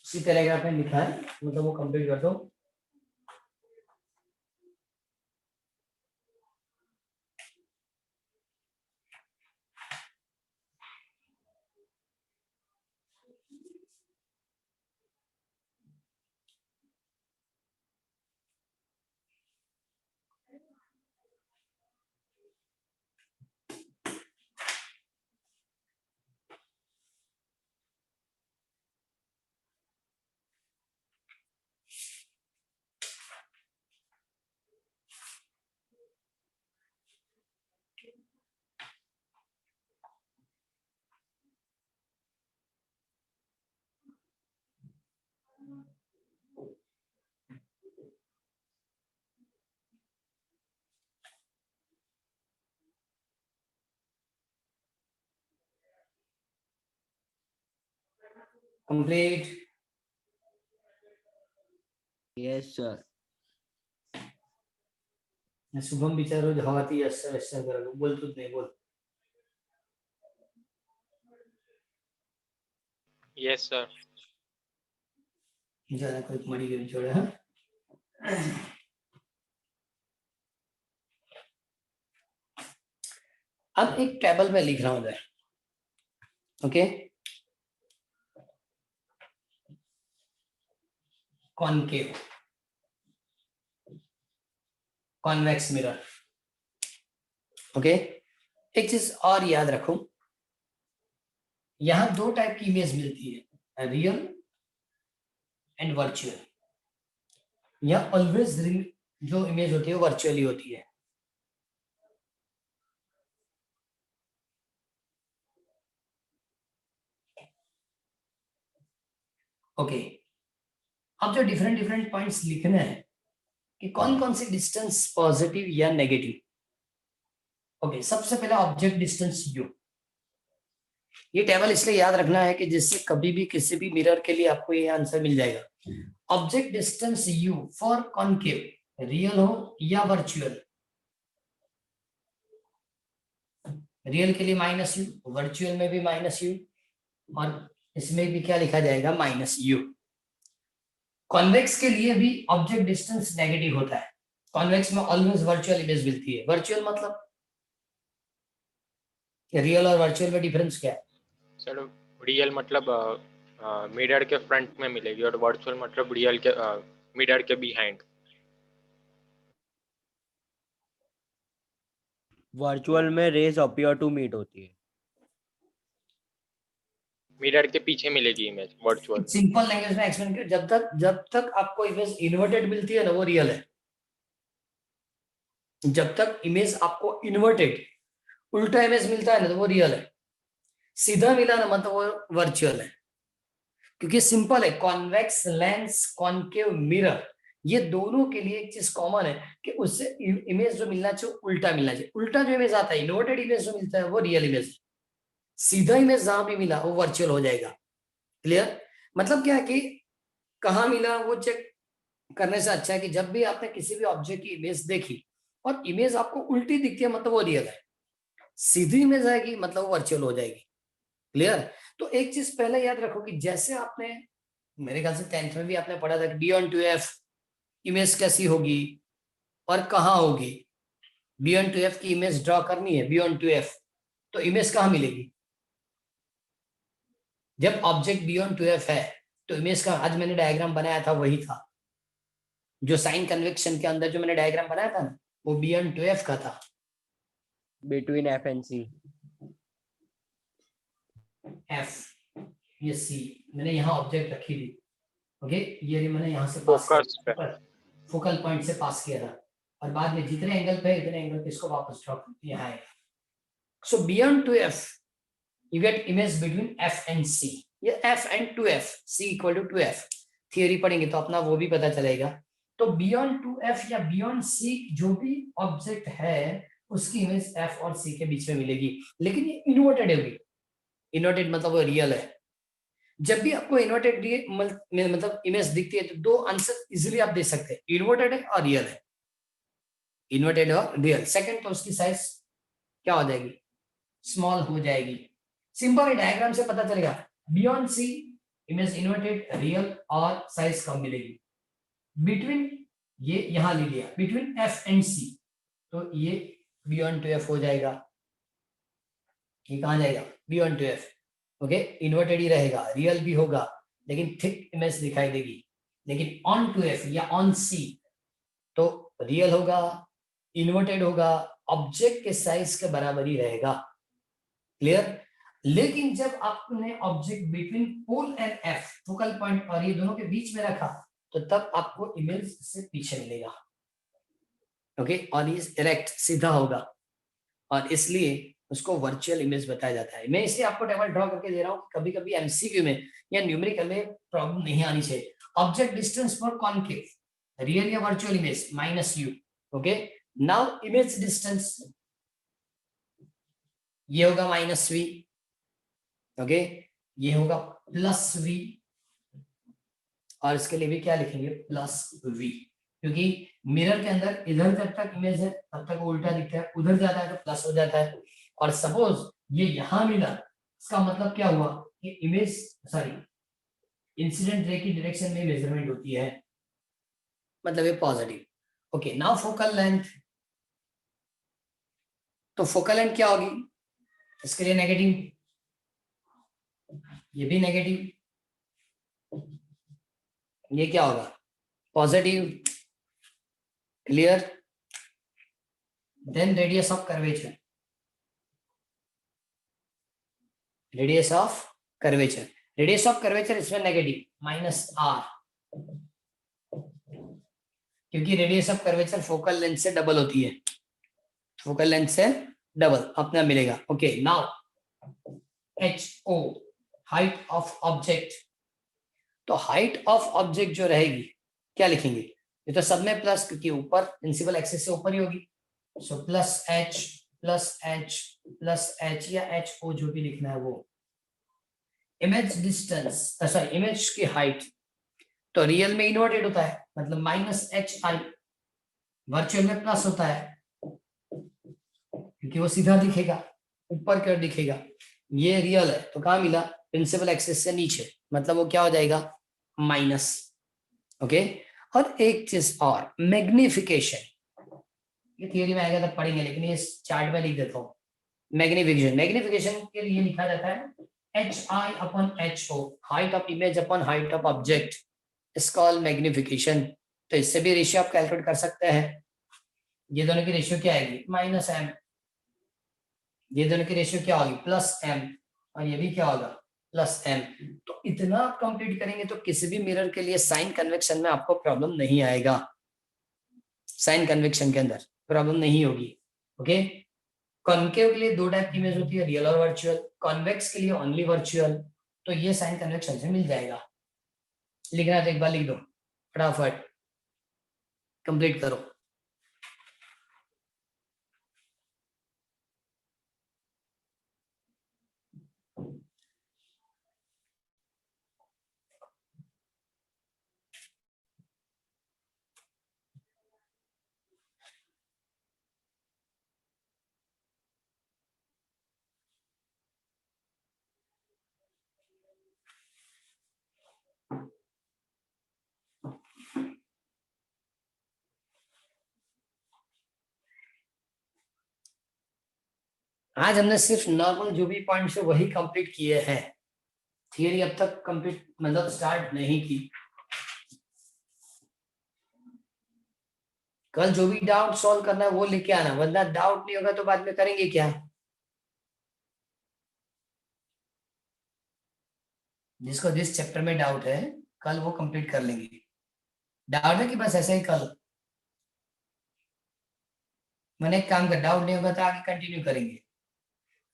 इसी पैराग्राफ में लिखा है, मतलब वो कंप्लीट कर दो। कंप्लीट। Yes sir. शुभम बिचारो हवाती यस यस करेलो, बोलतो જ નહીં, બોલ। Yes, sir. જરા કોઈક મળી ગયું જોડે, હા। अब एक टेबल में लिख रहा हूं इधर, okay. Concave, convex mirror, okay. एक चीज और याद रखो, यहां 2 टाइप की इमेज मिलती है, रियल एंड वर्चुअल। यह ऑलवेज जो इमेज होती है वर्चुअली होती है, ओके। अब जो डिफरेंट डिफरेंट पॉइंट्स लिखने हैं कि कौन कौन सी डिस्टेंस पॉजिटिव या नेगेटिव, ओके। सबसे पहला ऑब्जेक्ट डिस्टेंस यू, ये टेबल इसलिए याद रखना है कि जिससे कभी भी किसी भी मिरर के लिए आपको ये आंसर मिल जाएगा। Object distance you for concave, real हो या वर्चुअल, रियल के लिए माइनस यू, वर्चुअल में भी माइनस यू, और इसमें भी क्या लिखा जाएगा, माइनस यू। कॉन्वेक्स के लिए भी ऑब्जेक्ट डिस्टेंस नेगेटिव होता है। कॉन्वेक्स में ऑलवेज वर्चुअल इमेज मिलती है। वर्चुअल मतलब रियल और वर्चुअल में डिफरेंस क्या है? सर रियल मतलब मिरर के फ्रंट में मिलेगी और वर्चुअल मतलब रियल के मिरर के बिहाइंड। वर्चुअल में रेज अपीयर टू मीट होती है। मिरर के पीछे मिलेगी इमेज वर्चुअल। सिंपल लैंग्वेज में एक्सप्लेन किया, जब तक आपको इमेज इन्वर्टेड मिलती है ना, वो रियल है। जब तक इमेज आपको इन्वर्टेड, उल्टा इमेज मिलता है ना, तो वो रियल है। सीधा मिला ना, मतलब वो वर्चुअल है। क्योंकि सिंपल है, कॉन्वेक्स लेंस, कॉनकेव मिरर, ये दोनों के लिए एक चीज कॉमन है कि उससे इमेज जो मिलना चाहिए उल्टा मिलना चाहिए। उल्टा जो इमेज आता है, इन्वर्टेड इमेज जो मिलता है, वो रियल इमेज है। सीधा इमेज जहां भी मिला वो वर्चुअल हो जाएगा। क्लियर? मतलब क्या है कि कहाँ मिला वो चेक करने से अच्छा है कि जब भी आपने किसी भी ऑब्जेक्ट की इमेज देखी और इमेज आपको उल्टी दिखती है, मतलब वो रियल है। सीधी इमेज आएगी मतलब वो वर्चुअल हो जाएगी। क्लियर? तो एक चीज पहले याद रखो कि जैसे आपने, मेरे ख्याल से 10th में भी आपने पढ़ा था कि बियॉन्ड टू एफ इमेज कैसी होगी और कहाँ होगी। बियॉन्ड टू एफ की इमेज ड्रॉ करनी है, बियॉन्ड टू एफ, तो इमेज कहाँ मिलेगी? जब ऑब्जेक्ट बियॉन्ड टू एफ है तो इमेज का, आज मैंने डायग्राम बनाया था वही था, जो साइन कन्वेक्शन के अंदर जो मैंने डायग्राम बनाया था ना, वो बियॉन्ड टू एफ का था। Between F and C. F, ये सी, मैंने यहाँ ऑब्जेक्ट रखी थी। ओके, ये मैंने यहाँ से पास फोकस पे। किया, फोकल पॉइंट से पास किया था, और बाद में जितने एंगल पे इतने एंगल पे इसको वापस ड्रॉ यहाँ है। So beyond two F you get image between f and c, ये f and 2f, c equal to 2f, theory पढ़ेंगे तो अपना वो भी पता चलेगा। तो बियॉन्ड 2f या बियॉन्ड c जो भी ऑब्जेक्ट है उसकी इमेज f और c के बीच में मिलेगी, लेकिन ये इन्वर्टेड होगी। इन्वर्टेड मतलब वो रियल है। जब भी आपको इन्वर्टेड मतलब इमेज दिखती है तो दो आंसर इजिली आप दे सकते हैं, इन्वर्टेड है और रियल है। इन्वर्टेड और रियल। सेकंड तो उसकी साइज क्या हो जाएगी, स्मॉल हो जाएगी। सिंपल डायग्राम से पता चलेगा, beyond C image inverted real और साइज कम मिलेगी। बिटवीन, ये यहां ले लिया, बिटवीन एफ एंड सी, तो ये बियॉन्ड टू एफ हो जाएगा। ये कहां जाएगा, beyond two F. Okay, inverted ही रहेगा, रियल भी होगा लेकिन थिक इमेज दिखाई देगी। लेकिन ऑन टू एफ या ऑन सी तो रियल होगा, इन्वर्टेड होगा, ऑब्जेक्ट के साइज के बराबर ही रहेगा। क्लियर? लेकिन जब आपने object between pole and F, focal point और ये दोनों के बीच में रखा, तो तब आपको इमेज से पीछे मिलेगा। ओके, और ये डायरेक्ट सीधा होगा, और इसलिए उसको वर्चुअल इमेज बताया जाता है। मैं इसे आपको टेबल ड्रॉ करके दे रहा हूँ, कभी कभी एमसीक्यू में या न्यूमेरिकल में प्रॉब्लम नहीं आनी चाहिए। Object distance for concave, real या virtual image, minus U. Okay, now image distance, ये होगा माइनस वी। ओके, ये होगा प्लस वी, और इसके लिए भी क्या लिखेंगे, प्लस वी, क्योंकि मिरर के अंदर इधर जब तक इमेज है तब तक वो उल्टा दिखता है, उधर जाता है तो प्लस हो जाता है। और सपोज ये यहां मिला, इसका मतलब क्या हुआ कि इमेज, सॉरी, इंसिडेंट रे की डायरेक्शन में मेजरमेंट होती है, मतलब ये positive. Okay, now focal length, तो फोकल लेंथ क्या होगी, इसके लिए नेगेटिव, ये भी नेगेटिव, ये क्या होगा, positive. Clear? Then radius of curvature, radius of curvature, radius of curvature इसमें नेगेटिव, माइनस आर, क्योंकि radius of curvature focal length से डबल होती है, फोकल लेंथ से डबल अपना मिलेगा। Okay, now H O, height of object, तो height of object जो रहेगी क्या लिखेंगे, ये तो सब में प्लस, क्योंकि ऊपर प्रिंसिपल एक्सिस से ऊपर ही होगी। So plus H plus H plus H, या एच ओ जो भी लिखना है वो। इमेज डिस्टेंस, सॉरी इमेज की हाइट, तो रियल में इन्वर्टेड होता है, मतलब माइनस एच आई, वर्चुअल में प्लस होता है क्योंकि वो सीधा दिखेगा। ऊपर की ओर दिखेगा, ये रियल है तो कहाँ मिला, प्रिंसिपल एक्सिस से नीचे, मतलब वो क्या हो जाएगा, माइनस। ओके, और एक चीज और, मैग्निफिकेशन, ये थियरी में आएगा तब पढ़ेंगे, लेकिन ये चार्ट में लिख देता हूँ। मैग्निफिकेशन, मैग्निफिकेशन के लिए लिखा जाता है HI upon HO, height of image upon height of object, is called magnification. तो इससे भी रेशियो आप कैलकुलेट कर सकते हैं। ये दोनों की रेशियो क्या आएगी, -m, ये दोनों की रेशियो क्या होगी, +m, और ये भी क्या होगा, +m। तो इतना आप कंप्लीट करेंगे तो किसी भी मिरर के लिए साइन कन्वेक्शन में आपको प्रॉब्लम नहीं आएगा, साइन कन्वेक्शन के अंदर प्रॉब्लम नहीं होगी। ओके, कॉन्केव के लिए दो टाइप की इमेज होती है, रियल और वर्चुअल, कॉन्वेक्स के लिए ओनली वर्चुअल। तो ये साइन कन्वेक्शन से मिल जाएगा। लिखना है तो एक बार लिख दो, फटाफट कंप्लीट करो। आज हमने सिर्फ नॉर्मल जो भी पॉइंट्स है वही कंप्लीट किए हैं, थियरी अब तक कंप्लीट मतलब स्टार्ट नहीं की। कल जो भी डाउट सॉल्व करना है वो लेके आना, वरना डाउट नहीं होगा तो बाद में करेंगे क्या। जिसको जिस चैप्टर में डाउट है कल वो कंप्लीट कर लेंगे। डाउट है कि बस ऐसे ही कल, मैंने एक काम कर, डाउट नहीं होगा तो आगे कंटिन्यू करेंगे।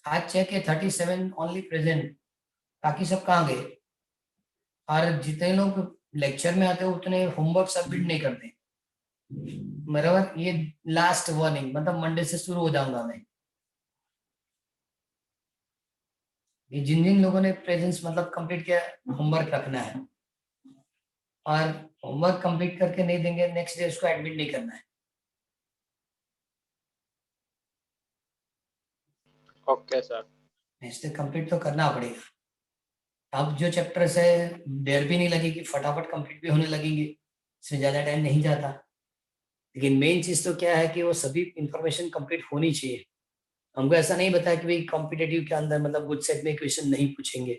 आज चेक है 37 ओनली प्रेजेंट, बाकी सब कहाँ गए। और जितने लोग लेक्चर में आते हैं उतने होमवर्क सबमिट नहीं करते, बराबर। ये लास्ट वार्निंग, मतलब मंडे से शुरू हो जाऊंगा मैं। ये जिन जिन लोगों ने प्रेजेंस मतलब कंप्लीट किया, होमवर्क रखना है, और होमवर्क कंप्लीट करके नहीं देंगे नेक्स्ट डे उसको एडमिट नहीं करना है। Okay sir. Next day complete तो करना पड़ेगा। अब जो चैप्टर्स है देर भी नहीं लगेगी, फटाफट कंप्लीट भी होने लगेंगे, इसमें ज्यादा टाइम नहीं जाता। लेकिन मेन चीज तो क्या है कि वो सभी इंफॉर्मेशन कंप्लीट होनी चाहिए। हमको ऐसा नहीं बताया कि भाई कॉम्पिटेटिव के अंदर मतलब गुड सेट में क्वेश्चन नहीं पूछेंगे।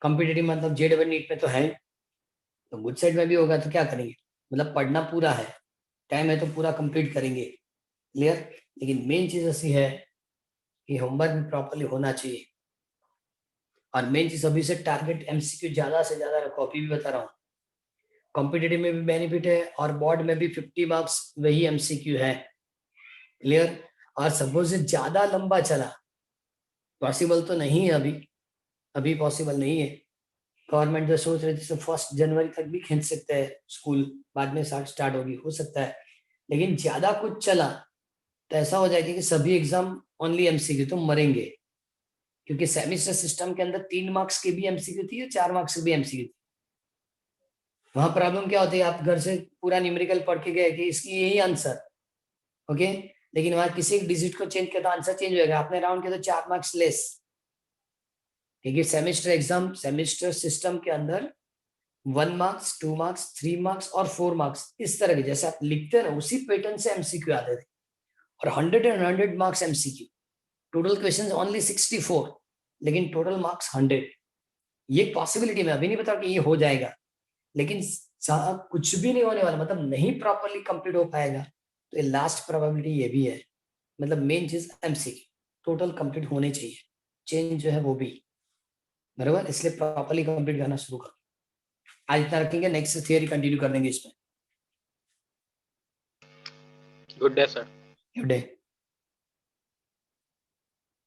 कॉम्पिटेटिव मतलब JEE नीट में तो है, तो गुड सेट में भी होगा तो क्या करेंगे, मतलब पढ़ना पूरा है, टाइम है तो पूरा कंप्लीट करेंगे, क्लियर। लेकिन मेन चीज ऐसी है कि होमवर्क भी प्रॉपरली होना चाहिए। और मेन चीज अभी से टारगेट MCQ ज्यादा से ज्यादा रखो, अभी भी बता रहा हूँ। कॉम्पिटेटिव में भी बेनिफिट है और बोर्ड में भी 50 मार्क्स वही MCQ है, क्लियर। और सपोज ज्यादा लंबा चला, पॉसिबल तो नहीं है अभी पॉसिबल नहीं है। गवर्नमेंट जो सोच रही थी 1 जनवरी तक भी खींच सकते हैं स्कूल, बाद में स्टार्ट होगी, हो सकता है। लेकिन ज्यादा कुछ चला तो ऐसा हो जाएगा कि सभी एग्जाम ओनली MCQ, तो मरेंगे। क्योंकि सेमेस्टर सिस्टम के अंदर 3 मार्क्स की भी MCQ थी और 4 मार्क्स की भी MCQ थी। वहां प्रॉब्लम क्या होती है, आप घर से पूरा न्यूमेरिकल पढ़ के गए कि इसकी यही आंसर, ओके, लेकिन वहां किसी एक डिजिट को चेंज किया तो आंसर चेंज हो जाएगा, आपने राउंड किया तो 4 मार्क्स लेस। क्योंकि सेमेस्टर एग्जाम, सेमेस्टर सिस्टम के अंदर 1 मार्क्स, 2 मार्क्स, 3 मार्क्स और 4 मार्क्स, इस तरह के जैसे आप लिखते हैं ना उसी पैटर्न से MCQ आते थे। और 100 and 100 marks MCQ, total question only 64, लेकिन टोटल मार्क्स 100। ये पॉसिबिलिटी में अभी नहीं बता कि ये हो जाएगा, लेकिन कुछ भी नहीं होने वाला, मतलब नहीं प्रॉपरली कंप्लीट हो पाएगा तो ये लास्ट प्रोबेबिलिटी ये भी है। मतलब मेन चीज MCQ टोटल कंप्लीट होने चाहिए, चेंज जो है वो भी, बराबर। इसलिए प्रॉपरली कंप्लीट करना शुरू करो। आज इतना रखेंगे, नेक्स्ट थियरी कंटिन्यू कर देंगे इसमें। Good day sir. Good day.